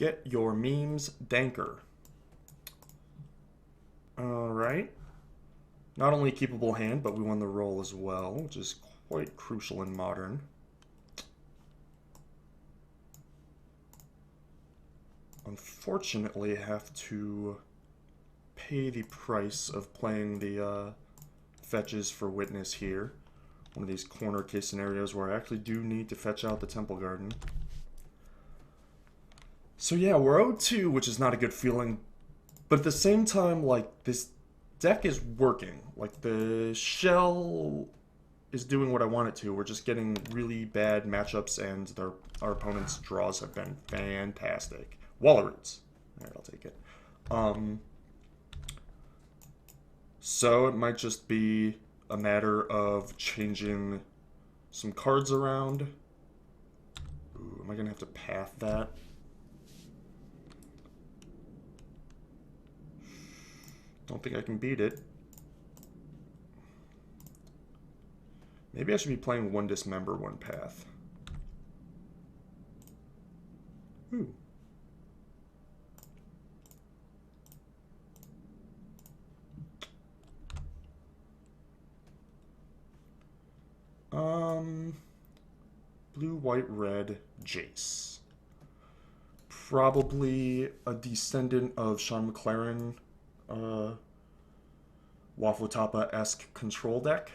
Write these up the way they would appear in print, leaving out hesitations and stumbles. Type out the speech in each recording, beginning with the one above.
Get your memes danker. Alright. Not only keepable hand, but we won the roll as well, which is quite crucial in Modern. Unfortunately, I have to pay the price of playing the fetches for Witness here. One of these corner case scenarios where I actually do need to fetch out the Temple Garden. So yeah, we're 0-2, which is not a good feeling. But at the same time, like, this deck is working. Like, the shell is doing what I want it to. We're just getting really bad matchups, and our opponent's draws have been fantastic. Wallaroots. Alright, I'll take it. So it might just be a matter of changing some cards around. Ooh, am I going to have to path that? Don't think I can beat it. Maybe I should be playing one dismember, one path. Ooh. Blue, white, red, Jace. Probably a descendant of Sean McLaren, Wafutapa-esque control deck,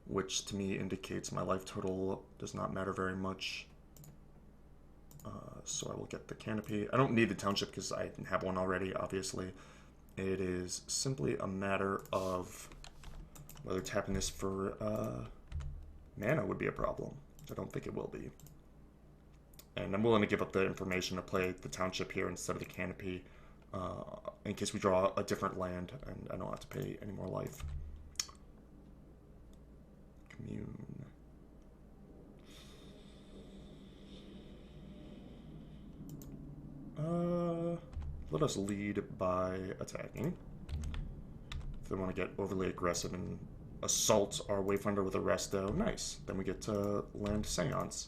which to me indicates my life total does not matter very much. So I will get the Canopy. I don't need the Township because I have one already, obviously. It is simply a matter of whether tapping this for mana would be a problem. I don't think it will be. And I'm willing to give up the information to play the Township here instead of the Canopy, in case we draw a different land and I don't have to pay any more life. Commune. Let us lead by attacking. If they want to get overly aggressive and assault our Wayfinder with a Resto, nice. Then we get to land Seance.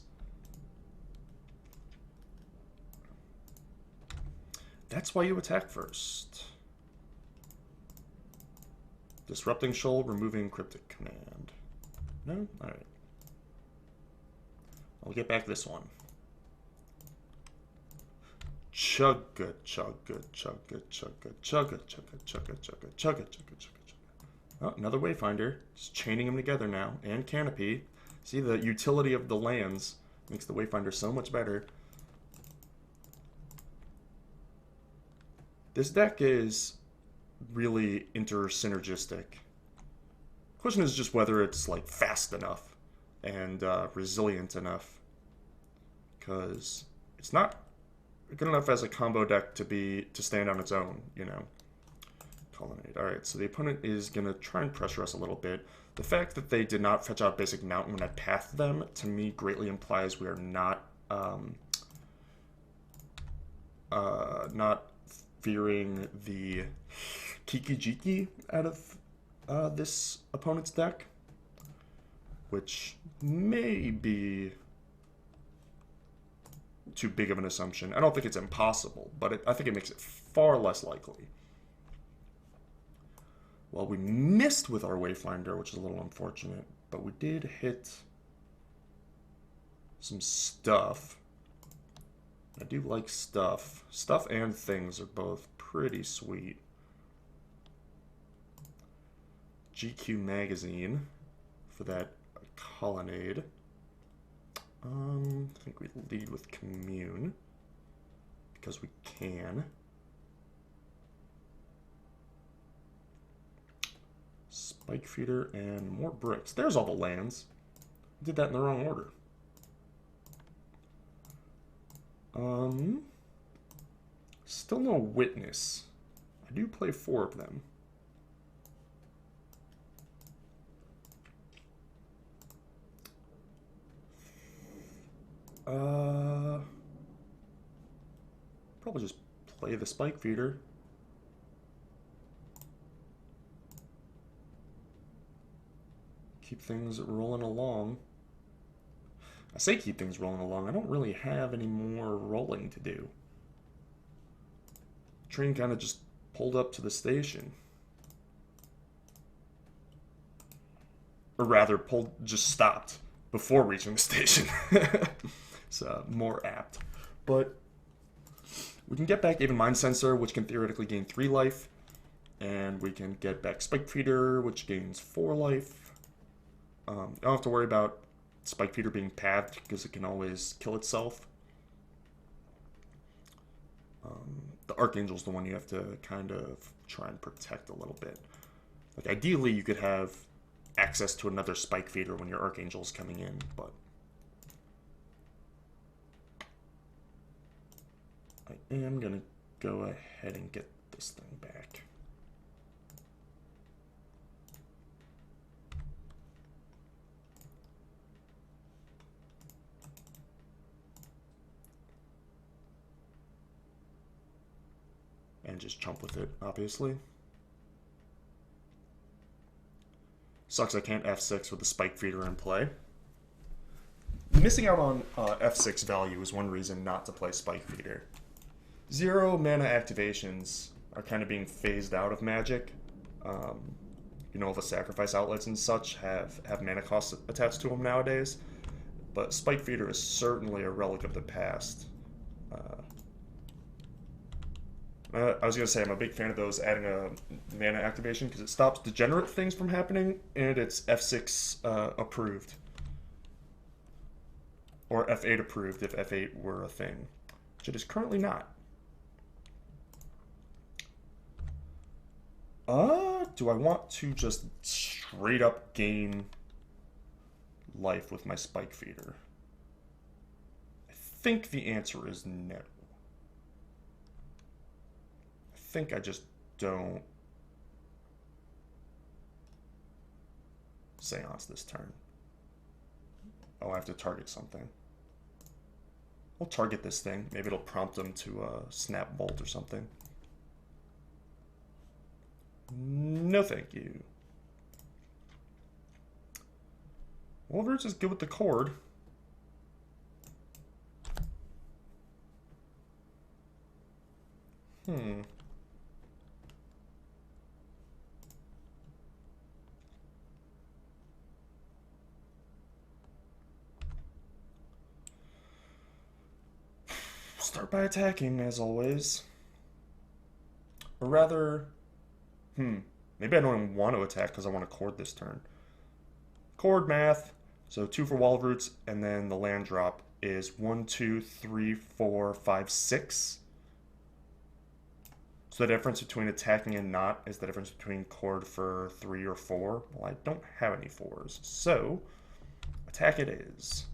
That's why you attack first. Disrupting Shoal, removing Cryptic Command. No? Alright. I'll get back this one. Chug good, chug good, chug good, chug good, chug good, chug good, chug good, chug good, chug good, chug good, chug good. Oh, another Wayfinder. Just chaining them together now. And Canopy. See, the utility of the lands makes the Wayfinder so much better. This deck is really inter-synergistic. Question is just whether it's like fast enough and resilient enough, because it's not good enough as a combo deck to stand on its own, you know. Colonnade. All right, so the opponent is gonna try and pressure us a little bit. The fact that they did not fetch out basic mountain when I pathed them, to me, greatly implies we are not fearing the Kiki-Jiki out of this opponent's deck, which may be too big of an assumption. I don't think it's impossible, but I think it makes it far less likely. Well, we missed with our Wayfinder, which is a little unfortunate, but we did hit some stuff. I do like stuff. Stuff and things are both pretty sweet. GQ Magazine for that Colonnade. I think we lead with Commune because we can. Spike Feeder and more bricks. There's all the lands. I did that in the wrong order. Still no Witness. I do play 4 of them. Probably just play the Spike Feeder. Keep things rolling along. I say keep things rolling along. I don't really have any more rolling to do. Train kind of just pulled up to the station. Or rather, just stopped before reaching the station. It's more apt. But we can get back Even Mind Sensor, which can theoretically gain 3 life. And we can get back Spike Feeder, which gains 4 life. I don't have to worry about Spike Feeder being pathed, because it can always kill itself. The Archangel's the one you have to kind of try and protect a little bit. Like, ideally, you could have access to another Spike Feeder when your Archangel's coming in, but I am going to go ahead and get this thing back. And just chump with it, obviously. Sucks I can't F6 with the Spike Feeder in play. Missing out on F6 value is one reason not to play Spike Feeder. 0 mana activations are kind of being phased out of Magic. You know, the sacrifice outlets and such have mana costs attached to them nowadays. But Spike Feeder is certainly a relic of the past. I was going to say, I'm a big fan of those adding a mana activation because it stops degenerate things from happening, and it's F6 approved. Or F8 approved if F8 were a thing, which it is currently not. Do I want to just straight up gain life with my Spike Feeder? I think the answer is no. I think I just don't Seance this turn. Oh, I have to target something. I'll target this thing. Maybe it'll prompt them to snap bolt or something. No, thank you. Wolverines is good with the cord. Start by attacking, as always. Or rather, maybe I don't even want to attack because I want to cord this turn. Cord math. So 2 for Wall of Roots, and then the land drop is 1, 2, 3, 4, 5, 6. So the difference between attacking and not is the difference between cord for 3 or 4. Well, I don't have any 4s, so attack it is.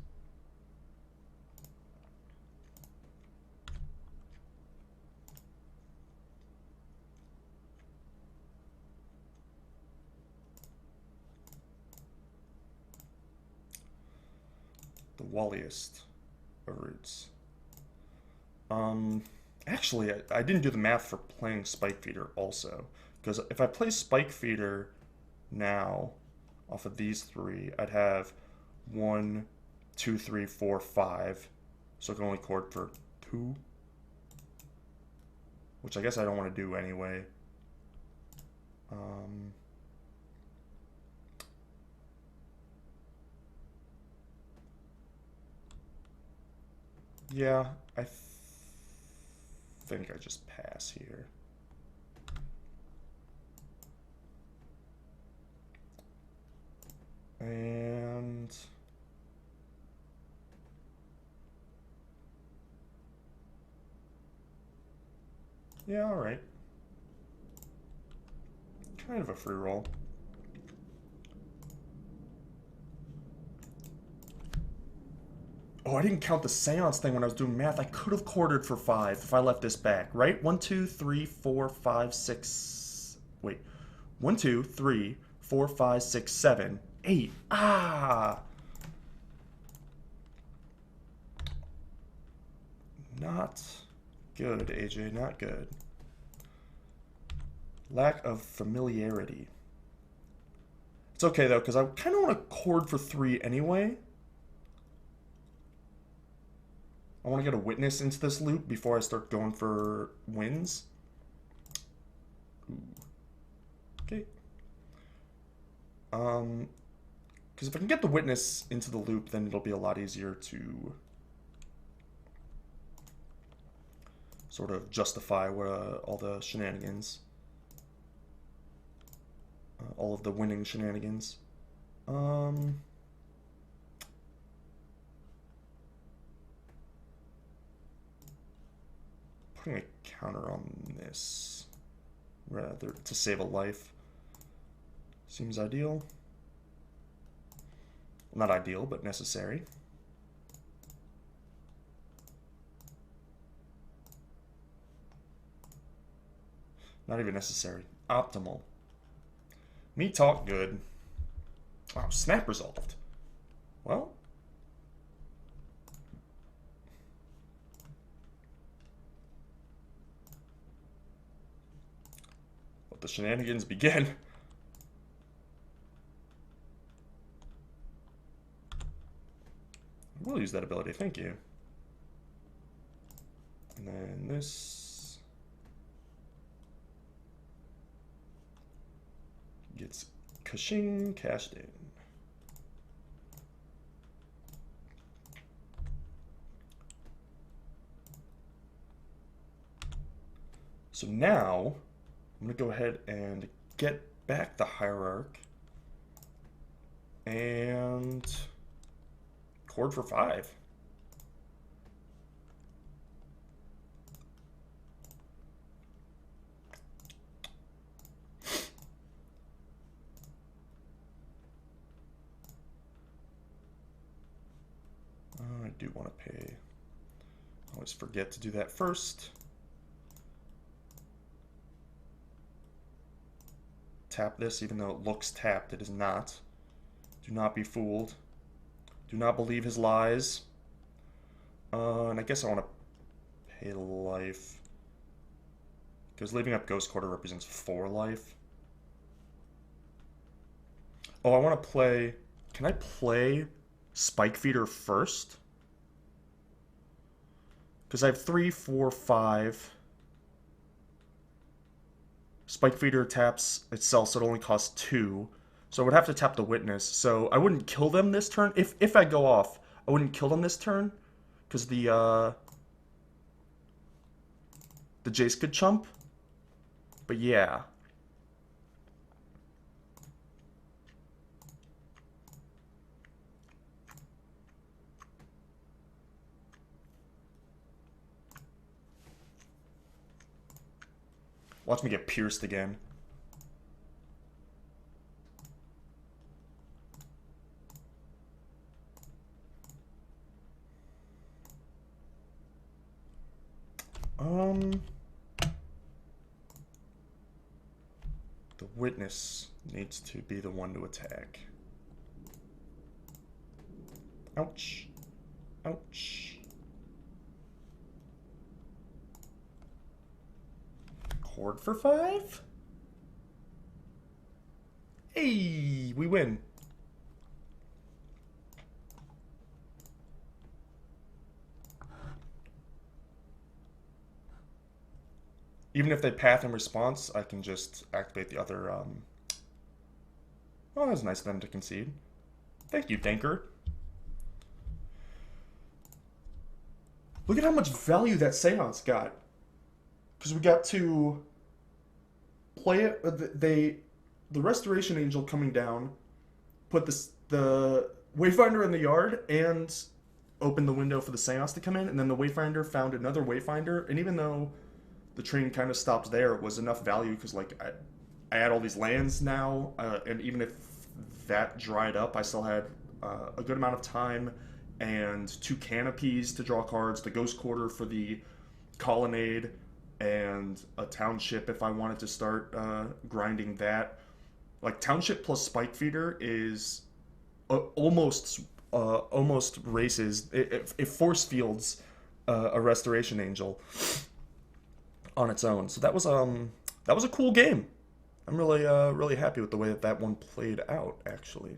The walliest of roots. Actually, I didn't do the math for playing Spike Feeder also. Because if I play Spike Feeder now, off of these 3, I'd have 1, 2, 3, 4, 5. So I can only cord for 2. Which I guess I don't want to do anyway. Yeah, I think I just pass here. And yeah, all right. Kind of a free roll. Oh, I didn't count the Seance thing when I was doing math. I could have quartered for 5 if I left this back, right? 1, 2, 3, 4, 5, 6. Wait. 1, 2, 3, 4, 5, 6, 7, 8. Ah! Not good, AJ. Not good. Lack of familiarity. It's okay, though, because I kind of want to cord for 3 anyway. I want to get a witness into this loop before I start going for wins. Ooh. Okay. Because if I can get the witness into the loop, then it'll be a lot easier to sort of justify all the shenanigans. All of the winning shenanigans. Putting a counter on this, rather, to save a life, seems ideal. Not ideal, but necessary. Not even necessary. Optimal. Me talk good. Wow, snap resolved. Well. Let the shenanigans begin. We'll use that ability, thank you. And then this gets Kashing cashed in. So now I'm going to go ahead and get back the Hierarch and chord for 5. I do want to pay. I always forget to do that first. Tap this, even though it looks tapped, it is not. Do not be fooled. Do not believe his lies. And I guess I want to pay life. Because leaving up Ghost Quarter represents 4 life. Oh, I want to play... Can I play Spike Feeder first? Because I have 3, 4, 5. Spike Feeder taps itself, so it only costs 2. So I would have to tap the Witness. So I wouldn't kill them this turn. If I go off, I wouldn't kill them this turn. Because the Jace could chump. But yeah. Watch me get pierced again. The Witness needs to be the one to attack. Ouch. Ouch. Chord for 5? Hey, we win. Even if they path in response, I can just activate the other, Oh, that's nice of them to concede. Thank you, Danker. Look at how much value that Seance got. Because we got to play it, the Restoration Angel coming down, put the Wayfinder in the yard, and open the window for the Seance to come in, and then the Wayfinder found another Wayfinder, and even though the train kind of stopped there, it was enough value, because like I had all these lands now, and even if that dried up, I still had a good amount of time, and 2 canopies to draw cards, the Ghost Quarter for the Colonnade, and a Township if I wanted to start grinding that. Like, Township plus Spike Feeder is almost races. It force fields a Restoration Angel on its own. So that was a cool game. I'm really happy with the way that one played out, actually.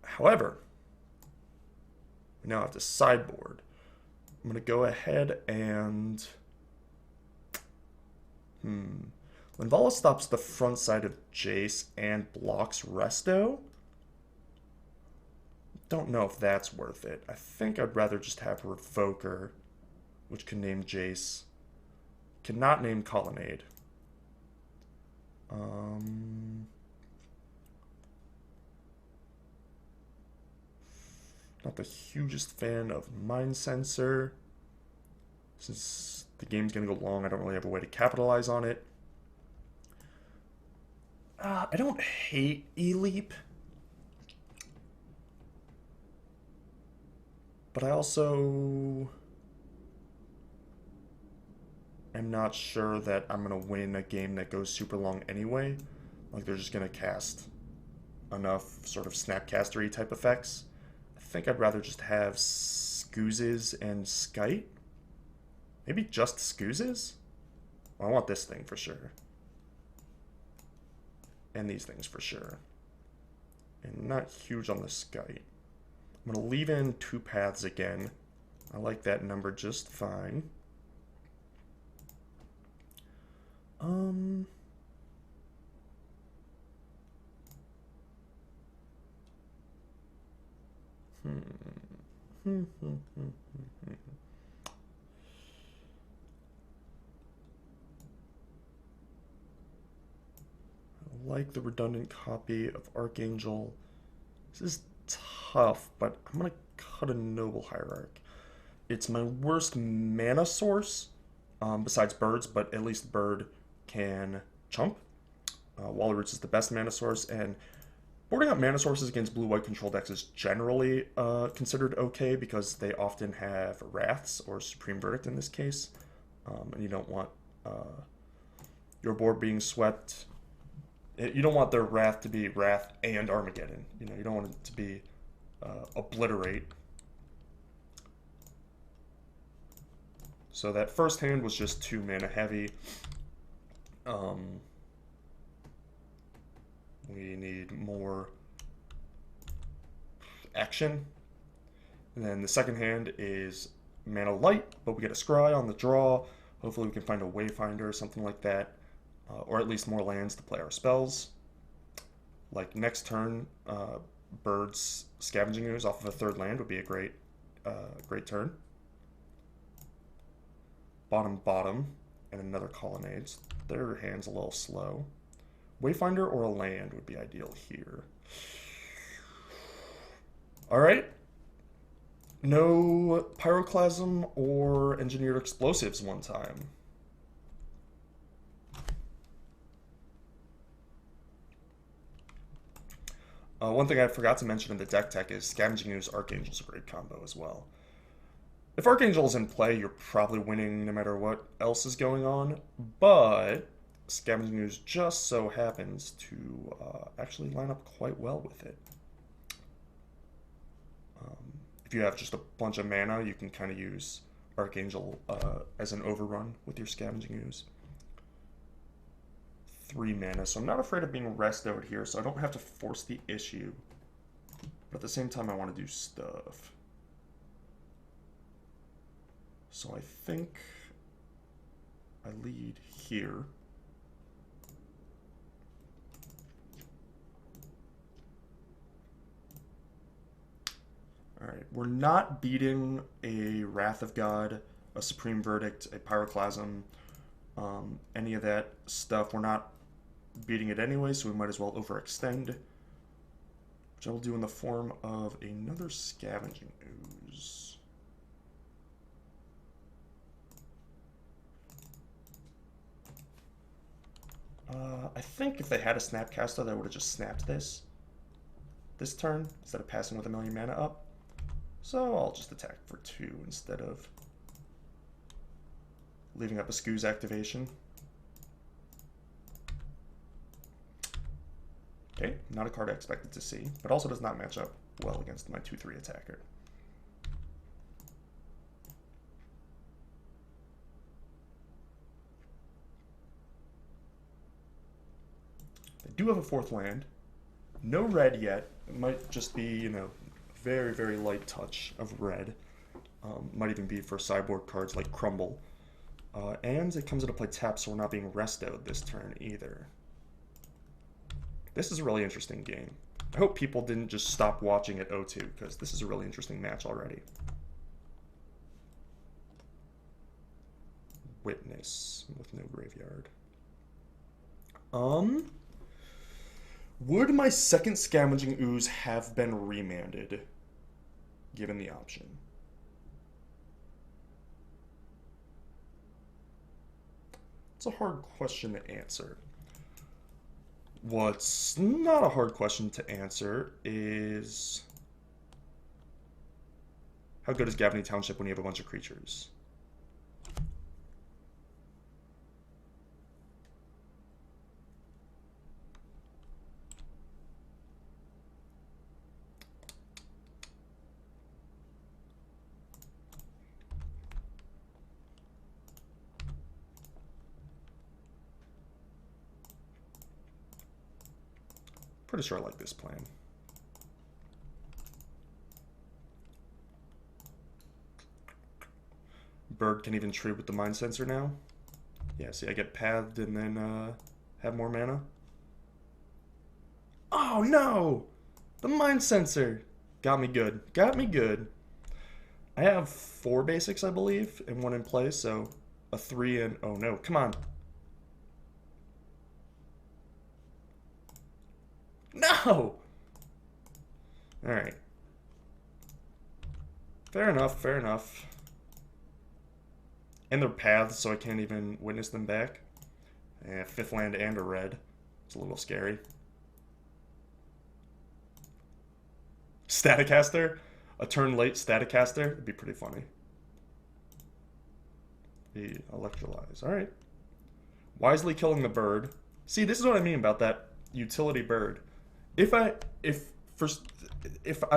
However, we now have to sideboard. I'm going to go ahead and... Linvala stops the front side of Jace and blocks Resto. Don't know if that's worth it. I think I'd rather just have Revoker, which can name Jace. Cannot name Colonnade. Not the hugest fan of Mind Sensor. Since the game's going to go long, I don't really have a way to capitalize on it. I don't hate E-Leap. But I also am not sure that I'm going to win a game that goes super long anyway. Like, they're just going to cast enough sort of Snapcastery type effects. I think I'd rather just have Scoozes and Skite. Maybe just Scoozes? Well, I want this thing for sure. And these things for sure. And not huge on the Skite. I'm going to leave in 2 paths again. I like that number just fine. I like the redundant copy of Archangel. This is tough, but I'm going to cut a Noble Hierarch. It's my worst mana source, besides birds, but at least bird can chump. Wall Roots is the best mana source, and boarding up mana sources against blue-white control decks is generally considered okay because they often have Wraths, or Supreme Verdict in this case, and you don't want your board being swept. You don't want their Wrath to be Wrath and Armageddon. You know, you don't want it to be Obliterate. So that first hand was just 2 mana heavy. We need more action. And then the second hand is mana light, but we get a Scry on the draw. Hopefully we can find a Wayfinder or something like that. Or at least more lands to play our spells. Like next turn, Bird's Scavenging Ooze off of a 3rd land would be a great turn. Bottom, and another Colonnades. Their hand's a little slow. Wayfinder or a land would be ideal here. Alright. No Pyroclasm or Engineered Explosives one time. One thing I forgot to mention in the deck tech is Scavenging Ooze Archangel's a great combo as well. If Archangel's in play, you're probably winning no matter what else is going on, but Scavenging Ooze just so happens to actually line up quite well with it. If you have just a bunch of mana, you can kind of use Archangel as an overrun with your Scavenging Ooze. 3 mana, so I'm not afraid of being restoed here, so I don't have to force the issue. But at the same time, I want to do stuff. So I think I lead here. Alright, we're not beating a Wrath of God, a Supreme Verdict, a Pyroclasm, any of that stuff. We're not beating it anyway, so we might as well overextend, which I will do in the form of another Scavenging Ooze. I think if they had a Snapcaster, they would have just snapped this turn instead of passing with a million mana up. So I'll just attack for 2 instead of leaving up a Scooz activation. Okay, not a card I expected to see, but also does not match up well against my 2/3 attacker. They do have a 4th land. No red yet. It might just be, you know, very, very light touch of red. Might even be for sideboard cards like Crumble. And it comes into play tap, so we're not being restoed this turn either. This is a really interesting game. I hope people didn't just stop watching at O2, because this is a really interesting match already. Witness with no graveyard. Would my second Scavenging Ooze have been remanded, given the option? It's a hard question to answer. What's not a hard question to answer is how good is Gavony Township when you have a bunch of creatures? Pretty sure I like this plan. Bird can even trade with the Mind Sensor now. Yeah, see, I get pathed and then have more mana. Oh no! The Mind Sensor! Got me good. Got me good. I have 4 basics, I believe, and 1 in play, so a 3 and... Oh no, come on. No! Alright. Fair enough, fair enough. And they're paths, so I can't even witness them back. 5th land and a red. It's a little scary. Staticaster? A turn late Staticaster? It'd be pretty funny. The Electrolyze. Alright. Wisely killing the bird. See, this is what I mean about that utility bird. If I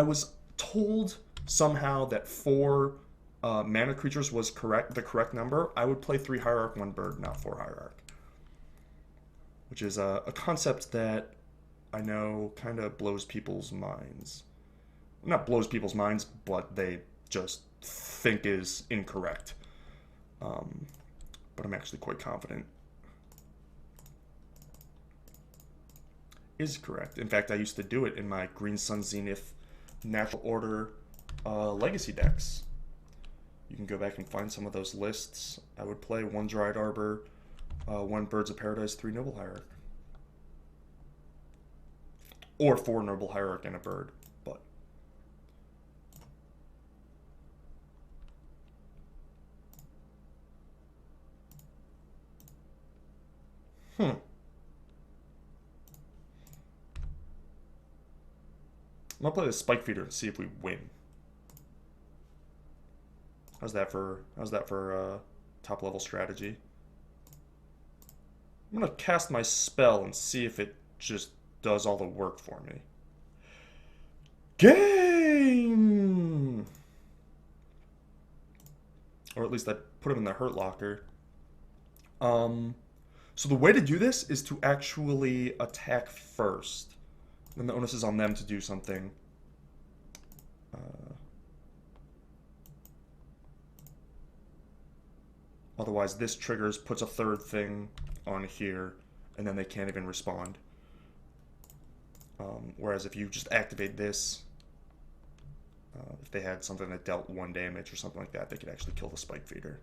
was told somehow that 4 mana creatures was the correct number, I would play 3 Hierarch, 1 bird, not 4 Hierarch. Which is a concept that I know kind of blows people's minds. Not blows people's minds, but they just think is incorrect. But I'm actually quite confident is correct. In fact, I used to do it in my Green Sun Zenith Natural Order Legacy decks. You can go back and find some of those lists. I would play 1 Dryad Arbor, 1 Birds of Paradise, 3 Noble Hierarch. Or 4 Noble Hierarch and a bird, but... I'm gonna play the Spike Feeder and see if we win. How's that for top level strategy? I'm gonna cast my spell and see if it just does all the work for me. Game! Or at least I put him in the Hurt Locker. So the way to do this is to actually attack first. Then the onus is on them to do something. Otherwise, this triggers, puts a 3rd thing on here, and then they can't even respond. Whereas if you just activate this, if they had something that dealt 1 damage or something like that, they could actually kill the Spike Feeder.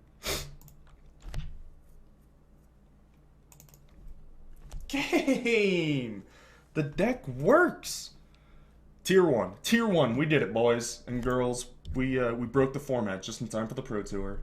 Game! The deck works! Tier 1. Tier 1. We did it, boys and girls. We broke the format just in time for the Pro Tour.